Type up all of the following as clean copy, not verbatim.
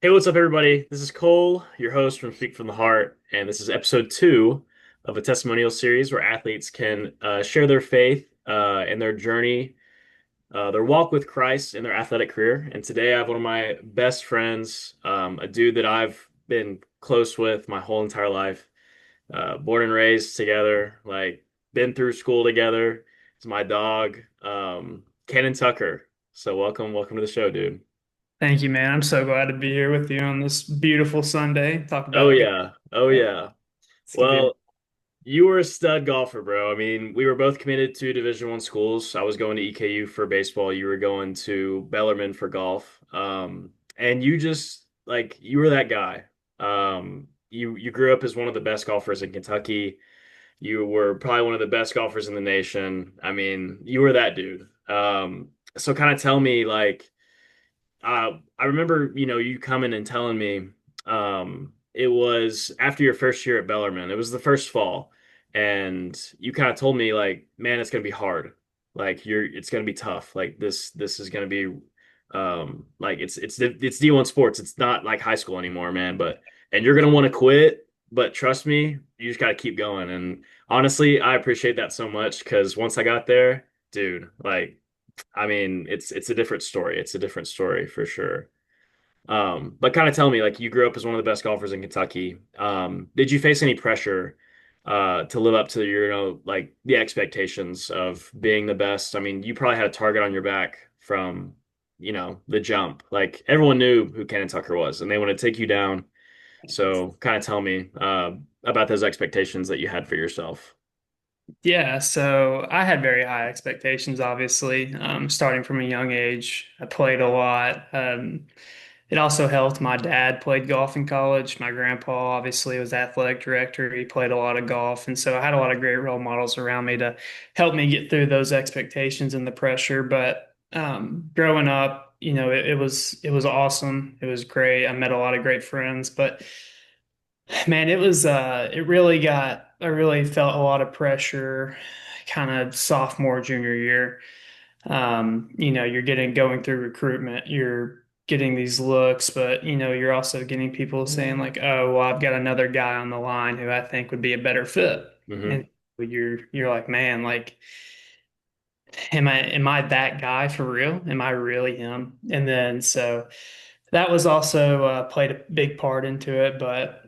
Hey, what's up, everybody? This is Cole, your host from Speak from the Heart, and this is episode two of a testimonial series where athletes can share their faith and their journey, their walk with Christ in their athletic career. And today I have one of my best friends, a dude that I've been close with my whole entire life, born and raised together, like been through school together. It's my dog, Kannon Tucker. So welcome to the show, dude. Thank you, man. I'm so glad to be here with you on this beautiful Sunday. Talk Oh about yeah, oh yeah, yeah. it's gonna be Well, you were a stud golfer, bro. I mean, we were both committed to Division One schools. I was going to EKU for baseball. You were going to Bellarmine for golf. And you just like you were that guy. You grew up as one of the best golfers in Kentucky. You were probably one of the best golfers in the nation. I mean, you were that dude. So kind of tell me like I remember, you coming and telling me, it was after your first year at Bellarmine. It was the first fall, and you kind of told me like, man, it's gonna be hard. Like it's gonna be tough. Like this is gonna be, like it's D1 sports. It's not like high school anymore, man. And you're gonna want to quit, but trust me, you just gotta keep going. And honestly, I appreciate that so much because once I got there, dude, like. I mean, it's a different story. It's a different story for sure. But kind of tell me, like, you grew up as one of the best golfers in Kentucky. Did you face any pressure to live up to your, like the expectations of being the best? I mean, you probably had a target on your back from, the jump. Like everyone knew who Kannon Tucker was, and they want to take you down. So, kind of tell me about those expectations that you had for yourself. yeah. So I had very high expectations, obviously, starting from a young age. I played a lot. It also helped. My dad played golf in college. My grandpa obviously was athletic director. He played a lot of golf, and so I had a lot of great role models around me to help me get through those expectations and the pressure. But growing up, it was awesome. It was great. I met a lot of great friends, but man, I really felt a lot of pressure kind of sophomore, junior year. You're going through recruitment, you're getting these looks, but you're also getting people saying like, "Oh, well, I've got another guy on the line who I think would be a better fit." Hmm. And you're like, "Man, like am I that guy for real? Am I really him?" And then so that was also played a big part into it, but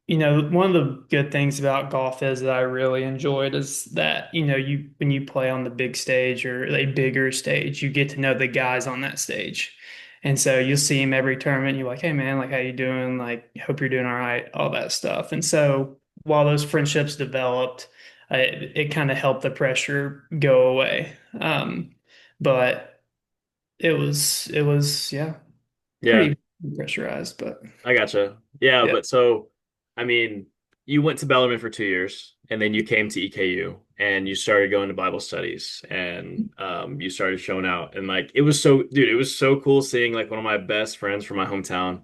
one of the good things about golf is that I really enjoyed is that, you when you play on the big stage or a bigger stage, you get to know the guys on that stage. And so you'll see him every tournament. You're like, hey man, like how you doing? Like, hope you're doing all right, all that stuff. And so while those friendships developed, it kind of helped the pressure go away. But yeah, Yeah. pretty pressurized, but I gotcha. Yeah, yeah. but so, I mean, you went to Bellarmine for 2 years, and then you came to EKU, and you started going to Bible studies, and you started showing out, and like it was so, dude, it was so cool seeing like one of my best friends from my hometown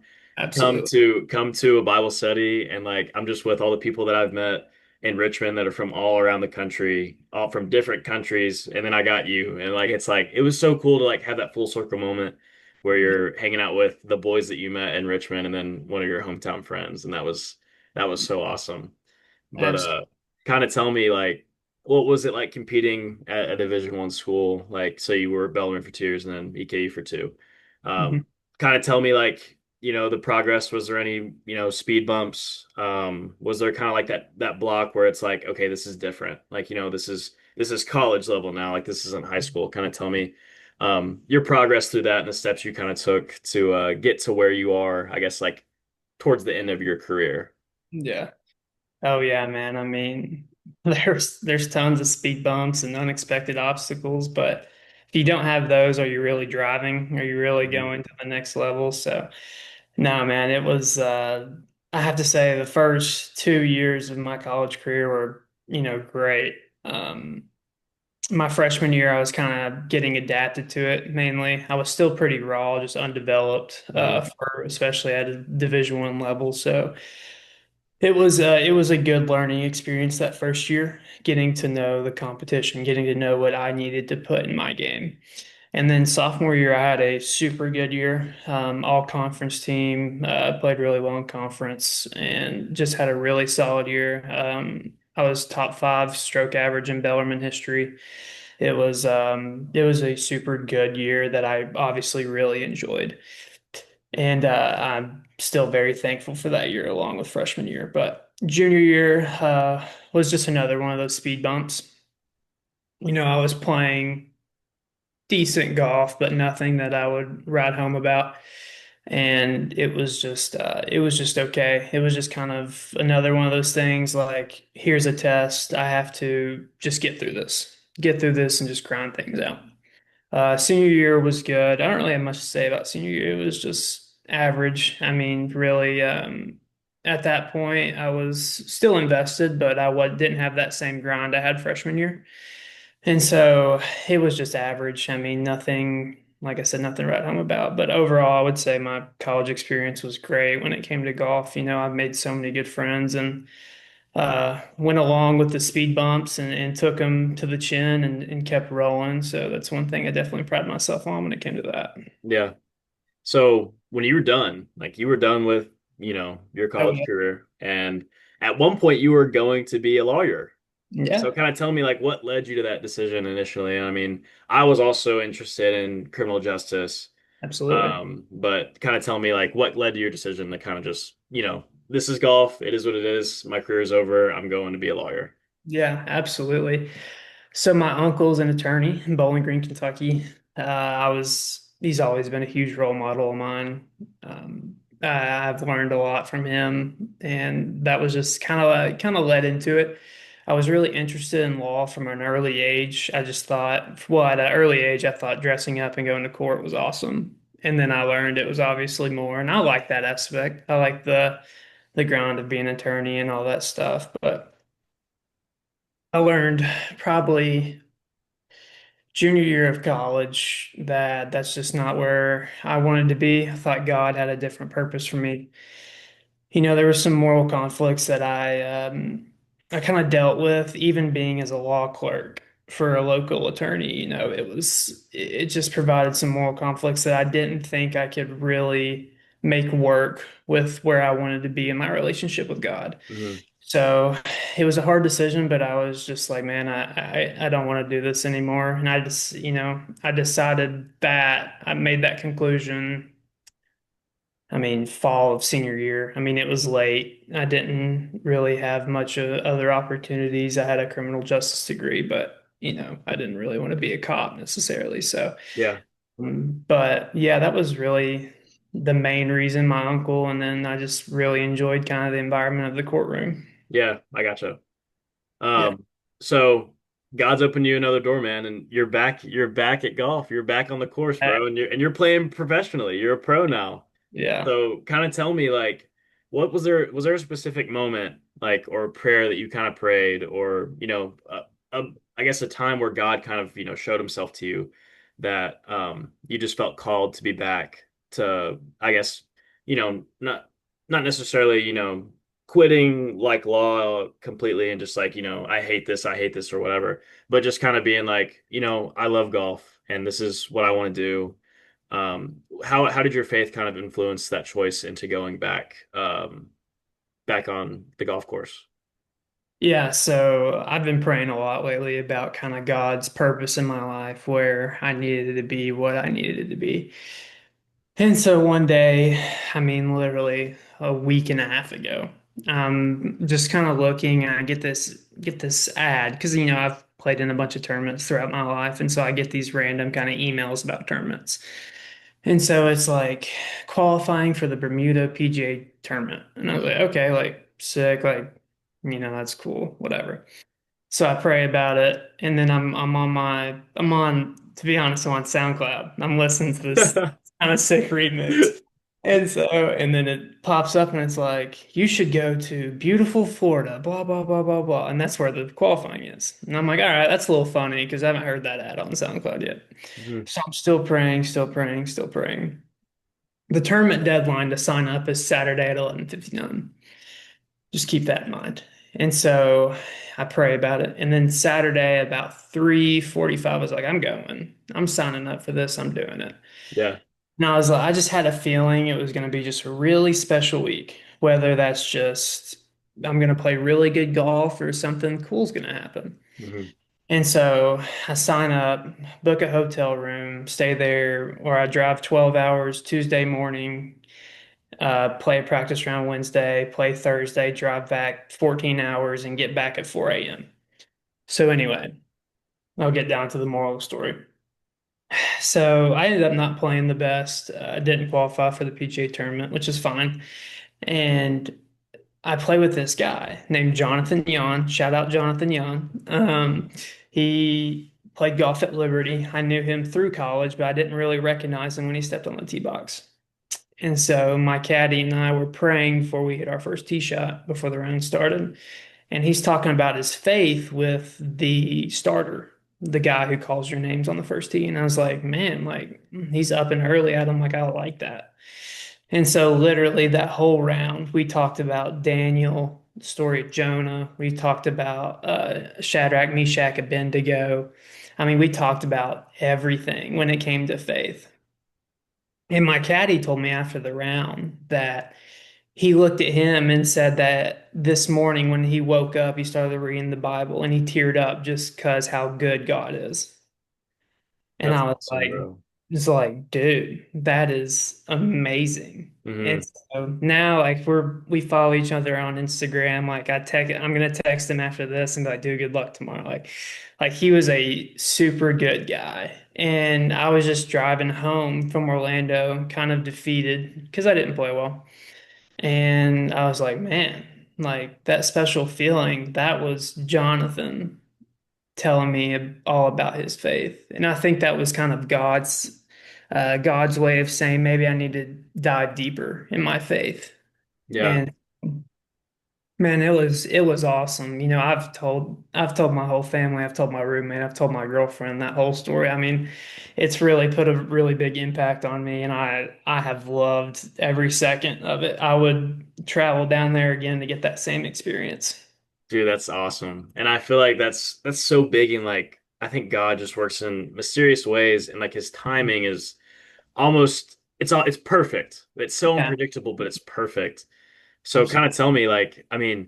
come Absolutely. to a Bible study, and like I'm just with all the people that I've met in Richmond that are from all around the country, all from different countries, and then I got you, and like it's like it was so cool to like have that full circle moment where you're hanging out with the boys that you met in Richmond and then one of your hometown friends, and that was so awesome. But Absolutely. kind of tell me like what was it like competing at a Division One school? Like, so you were Bellarmine for 2 years and then EKU for two. Mhm. Kind of tell me like, the progress. Was there any, speed bumps? Was there kind of like that block where it's like, okay, this is different. Like, this is college level now. Like this isn't high school. Kind of tell me your progress through that and the steps you kind of took to get to where you are, I guess, like towards the end of your career. Yeah. Oh yeah, man. I mean, there's tons of speed bumps and unexpected obstacles, but if you don't have those, are you really driving? Are you really Mhm. going to the next level? So, no, man, it was I have to say the first 2 years of my college career were, great. My freshman year, I was kind of getting adapted to it mainly. I was still pretty raw, just undeveloped, Mhm. for especially at a Division One level. So it was a good learning experience that first year, getting to know the competition, getting to know what I needed to put in my game. And then sophomore year, I had a super good year, all conference team, played really well in conference and just had a really solid year. I was top five stroke average in Bellarmine history. It was a super good year that I obviously really enjoyed. And I'm still very thankful for that year along with freshman year. But junior year was just another one of those speed bumps. I was playing decent golf, but nothing that I would write home about. And it was just okay. It was just kind of another one of those things like, here's a test. I have to just get through this and just grind things out. Senior year was good. I don't really have much to say about senior year. It was just average. I mean, really, at that point, I was still invested, but didn't have that same grind I had freshman year. And so it was just average. I mean, nothing, like I said, nothing to write home about. But overall, I would say my college experience was great when it came to golf. I've made so many good friends and went along with the speed bumps and took them to the chin and kept rolling. So that's one thing I definitely pride myself on when it came to that. Yeah. So when you were done, like you were done with, your Oh, college yeah. career, and at one point you were going to be a lawyer. So Yeah, kind of tell me like what led you to that decision initially. And I mean, I was also interested in criminal justice. absolutely. But kind of tell me like what led to your decision to kind of just, this is golf, it is what it is, my career is over, I'm going to be a lawyer. Absolutely. So my uncle's an attorney in Bowling Green, Kentucky. He's always been a huge role model of mine. I've learned a lot from him, and that was just kind of led into it. I was really interested in law from an early age. I just thought, well, at an early age, I thought dressing up and going to court was awesome. And then I learned it was obviously more, and I like that aspect. I like the grind of being an attorney and all that stuff, but I learned probably junior year of college that that's just not where I wanted to be. I thought God had a different purpose for me. There were some moral conflicts that I kind of dealt with, even being as a law clerk for a local attorney. It just provided some moral conflicts that I didn't think I could really make work with where I wanted to be in my relationship with God. Hmm. So it was a hard decision, but I was just like, man, I don't want to do this anymore. And I decided that I made that conclusion. I mean, fall of senior year. I mean, it was late. I didn't really have much other opportunities. I had a criminal justice degree, but I didn't really want to be a cop necessarily. So, Yeah. but yeah, that was really the main reason, my uncle. And then I just really enjoyed kind of the environment of the courtroom. Yeah, I gotcha. Yeah. So God's opened you another door, man, and you're back at golf. You're back on the course, bro, and you're playing professionally. You're a pro now. Yeah. So kind of tell me like what was there a specific moment like or a prayer that you kind of prayed or I guess a time where God kind of showed himself to you that you just felt called to be back to I guess not necessarily quitting like law completely and just like I hate this or whatever, but just kind of being like I love golf and this is what I want to do. How did your faith kind of influence that choice into going back on the golf course? Yeah, so I've been praying a lot lately about kind of God's purpose in my life, where I needed it to be, what I needed it to be. And so one day, I mean, literally a week and a half ago, I'm just kind of looking and I get this ad because I've played in a bunch of tournaments throughout my life, and so I get these random kind of emails about tournaments. And so it's like qualifying for the Bermuda PGA tournament. And I was like, okay, like sick, like, that's cool, whatever. So I pray about it, and then I'm on, to be honest, I'm on SoundCloud. I'm listening to this kind of sick remix. And then it pops up and it's like, you should go to beautiful Florida, blah, blah, blah, blah, blah. And that's where the qualifying is. And I'm like, all right, that's a little funny because I haven't heard that ad on SoundCloud yet. Mhm. So I'm still praying, still praying, still praying. The tournament deadline to sign up is Saturday at 11:59. Just keep that in mind. And so I pray about it. And then Saturday about 3:45, I was like, I'm going. I'm signing up for this. I'm doing it. Yeah. And I was like, I just had a feeling it was going to be just a really special week, whether that's just I'm going to play really good golf or something cool's going to happen. Hmm. And so I sign up, book a hotel room, stay there, or I drive 12 hours Tuesday morning, play a practice round Wednesday, play Thursday, drive back 14 hours, and get back at 4 a.m. So, anyway, I'll get down to the moral of the story. So, I ended up not playing the best. I didn't qualify for the PGA tournament, which is fine. And I play with this guy named Jonathan Yon. Shout out Jonathan Yon. He played golf at Liberty. I knew him through college, but I didn't really recognize him when he stepped on the tee box. And so my caddy and I were praying before we hit our first tee shot before the round started. And he's talking about his faith with the starter, the guy who calls your names on the first tee. And I was like, man, like he's up and early at him. Like, I like that. And so, literally, that whole round, we talked about Daniel, the story of Jonah. We talked about Shadrach, Meshach, Abednego. I mean, we talked about everything when it came to faith. And my caddy told me after the round that he looked at him and said that this morning when he woke up, he started reading the Bible and he teared up just because how good God is. And That's I was awesome, like, bro. it's like, dude, that is amazing. And Hmm. so now like we follow each other on Instagram. Like I'm gonna text him after this and be like, dude, good luck tomorrow. Like he was a super good guy. And I was just driving home from Orlando, kind of defeated because I didn't play well. And I was like, man, like that special feeling, that was Jonathan telling me all about his faith. And I think that was kind of God's way of saying maybe I need to dive deeper in my faith. Yeah. And man, it was awesome. You know, I've told my whole family, I've told my roommate, I've told my girlfriend that whole story. I mean, it's really put a really big impact on me and I have loved every second of it. I would travel down there again to get that same experience. Dude, that's awesome. And I feel like that's so big, and like I think God just works in mysterious ways, and like his timing is almost it's perfect. It's so Yeah. unpredictable, but it's perfect. So kind of tell me, like, I mean,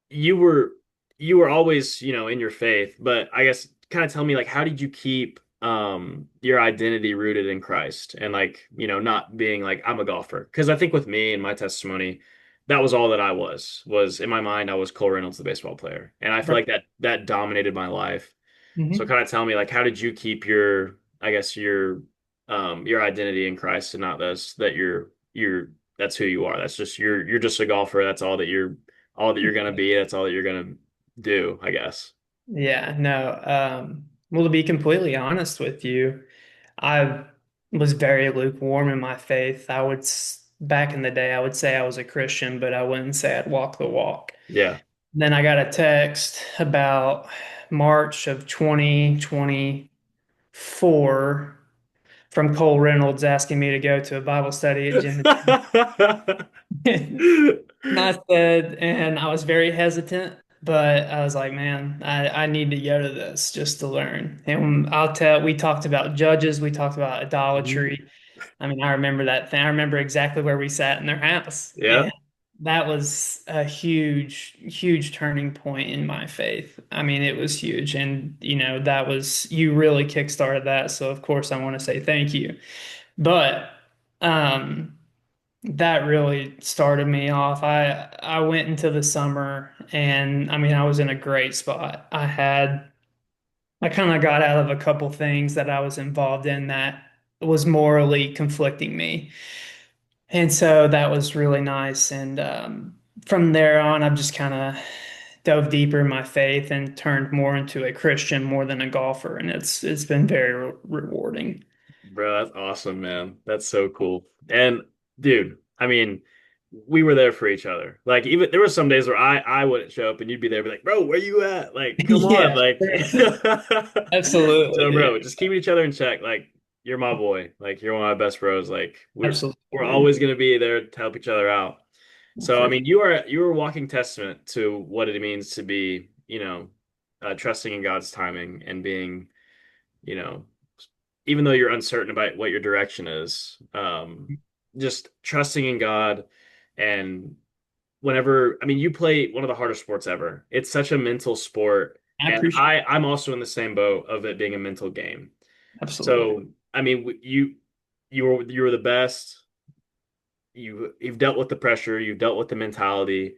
you were you were always, in your faith, but I guess kind of tell me, like, how did you keep your identity rooted in Christ, and like, not being like I'm a golfer? Because I think with me and my testimony, that was all that I was in my mind. I was Cole Reynolds, the baseball player, and I feel Right. like that dominated my life. So Mhm. kind of tell me, like, how did you keep your, I guess, your identity in Christ, and not this that you're that's who you are. That's just you're just a golfer. That's all that you're gonna be. That's all that you're gonna do, I guess. Yeah, no. Well, to be completely honest with you, I was very lukewarm in my faith. Back in the day, I would say I was a Christian, but I wouldn't say I'd walk the walk. Yeah. Then I got a text about March of 2024 from Cole Reynolds asking me to go to a Bible study at Jim. And I said, and I was very hesitant, but I was like, man, I need to go to this just to learn. And we talked about judges, we talked about Mhm. idolatry. I mean, I remember that thing. I remember exactly where we sat in their house. Yeah. And that was a huge, huge turning point in my faith. I mean, it was huge. And, you really kickstarted that. So, of course, I want to say thank you. But, um, that really started me off. I went into the summer and I mean I was in a great spot. I kind of got out of a couple things that I was involved in that was morally conflicting me. And so that was really nice. And from there on, I've just kind of dove deeper in my faith and turned more into a Christian more than a golfer. And it's been very rewarding. Bro, that's awesome, man. That's so cool. And dude, I mean, we were there for each other. Like, even there were some days where I wouldn't show up and you'd be there, be like, bro, where you at? Like, come on, Yeah, like. absolutely, So, dude. bro, just keeping each other in check. Like, you're my boy. Like, you're one of my best bros. Like, we're Absolutely, we're dude. always gonna be there to help each other out. So, I For mean, you are a walking testament to what it means to be, trusting in God's timing and being, you know, even though you're uncertain about what your direction is, just trusting in God. And whenever, I mean, you play one of the hardest sports ever. It's such a mental sport, I and appreciate I'm also in the same boat of it being a mental game. absolutely. So, I mean, you were the best. You've dealt with the pressure, you've dealt with the mentality,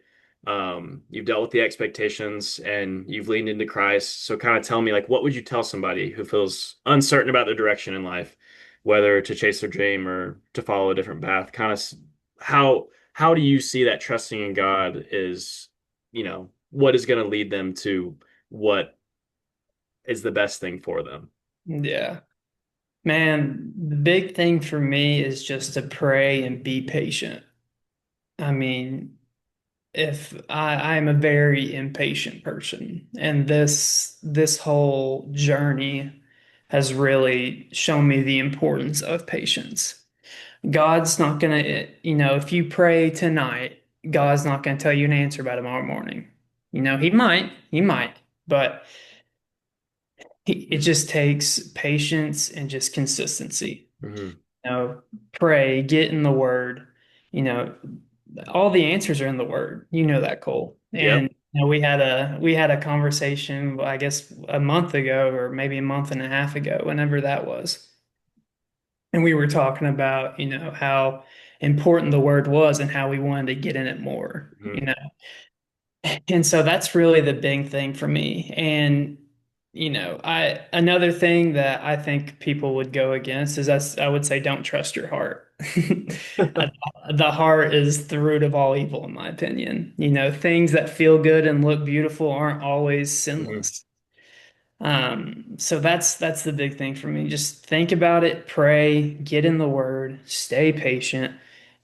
you've dealt with the expectations, and you've leaned into Christ. So kind of tell me, like, what would you tell somebody who feels uncertain about their direction in life, whether to chase their dream or to follow a different path? How do you see that trusting in God is, what is going to lead them to what is the best thing for them? Yeah. Man, the big thing for me is just to pray and be patient. I mean, if I'm a very impatient person, and this whole journey has really shown me the importance of patience. God's not gonna, if you pray tonight, God's not gonna tell you an answer by tomorrow morning. He might, but it just takes patience and just consistency. Hmm. You know, pray, get in the word. You know, all the answers are in the word. You know that, Cole. Yep. And we had a conversation, I guess a month ago or maybe a month and a half ago, whenever that was. And we were talking about, how important the word was and how we wanted to get in it more, Hmm. And so that's really the big thing for me. And I another thing that I think people would go against is I would say don't trust your heart. The heart is the root of all evil, in my opinion. Things that feel good and look beautiful aren't always Hmm. sinless. So that's the big thing for me. Just think about it, pray, get in the word, stay patient.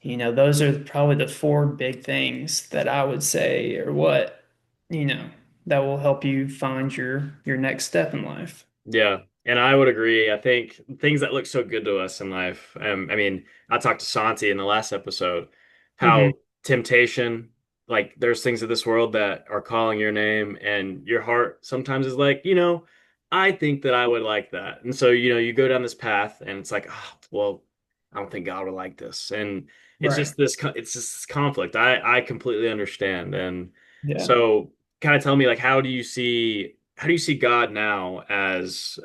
Those are probably the four big things that I would say or what, you know, that will help you find your next step in life. Yeah, and I would agree. I think things that look so good to us in life. I mean, I talked to Santi in the last episode Hmm. how temptation, like there's things of this world that are calling your name, and your heart sometimes is like, I think that I would like that. And so, you go down this path, and it's like, oh, well, I don't think God would like this. And Right. it's just this conflict. I completely understand. And Yeah. so kind of tell me, like, how do you see God now as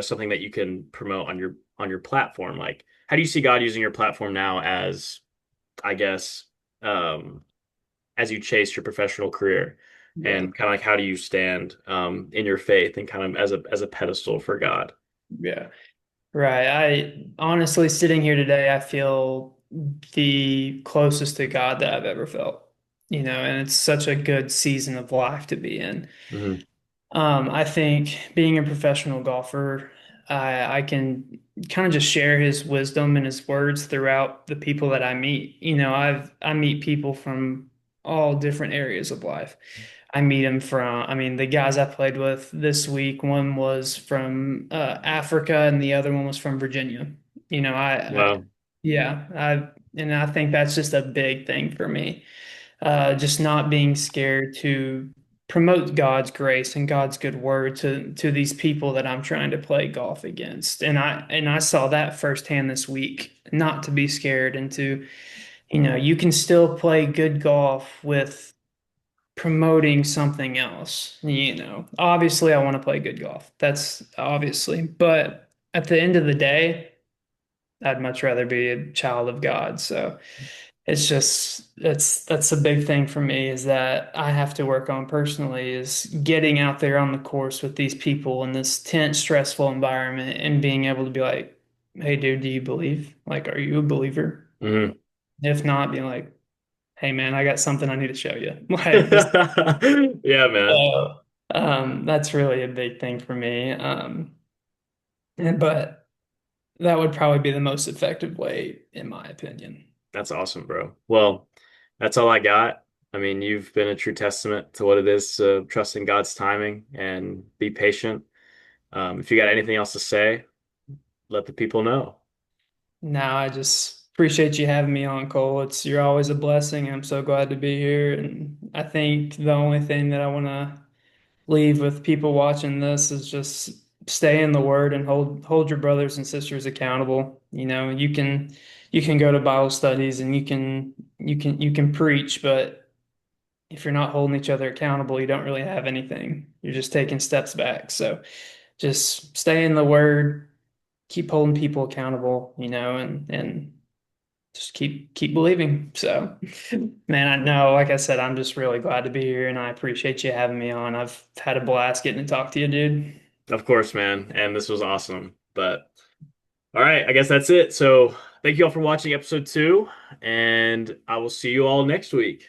something that you can promote on your platform? Like, how do you see God using your platform now as, I guess, um as you chase your professional career, Yeah. and kind of like how do you stand in your faith and kind of as a pedestal for God? Yeah. Right. I honestly, sitting here today, I feel the closest to God that I've ever felt. And it's such a good season of life to be in. Hmm. I think being a professional golfer, I can kind of just share his wisdom and his words throughout the people that I meet. I meet people from all different areas of life. I mean, the guys I played with this week, one was from Africa and the other one was from Virginia. Wow. Yeah, and I think that's just a big thing for me. Just not being scared to promote God's grace and God's good word to these people that I'm trying to play golf against. And I saw that firsthand this week, not to be scared and to, you can still play good golf with promoting something else. Obviously I want to play good golf. That's obviously, but at the end of the day, I'd much rather be a child of God. So it's just that's a big thing for me is that I have to work on personally is getting out there on the course with these people in this tense, stressful environment and being able to be like, hey dude, do you believe? Like, are you a believer? Hmm. If not, be like, hey man, I got something I need to show you. Like just Yeah, man. that's really a big thing for me. But that would probably be the most effective way, in my opinion. That's awesome, bro. Well, that's all I got. I mean, you've been a true testament to what it is to trust in God's timing and be patient. If you got anything else to say, let the people know. Now I just Appreciate you having me on, Cole. You're always a blessing. I'm so glad to be here. And I think the only thing that I want to leave with people watching this is just stay in the word and hold your brothers and sisters accountable. You can go to Bible studies and you can preach, but if you're not holding each other accountable, you don't really have anything. You're just taking steps back. So just stay in the word, keep holding people accountable, and just keep believing. So, man, I know, like I said, I'm just really glad to be here, and I appreciate you having me on. I've had a blast getting to talk to you, dude. Of course, man. And this was awesome. But all right, I guess that's it. So thank you all for watching episode 2, and I will see you all next week.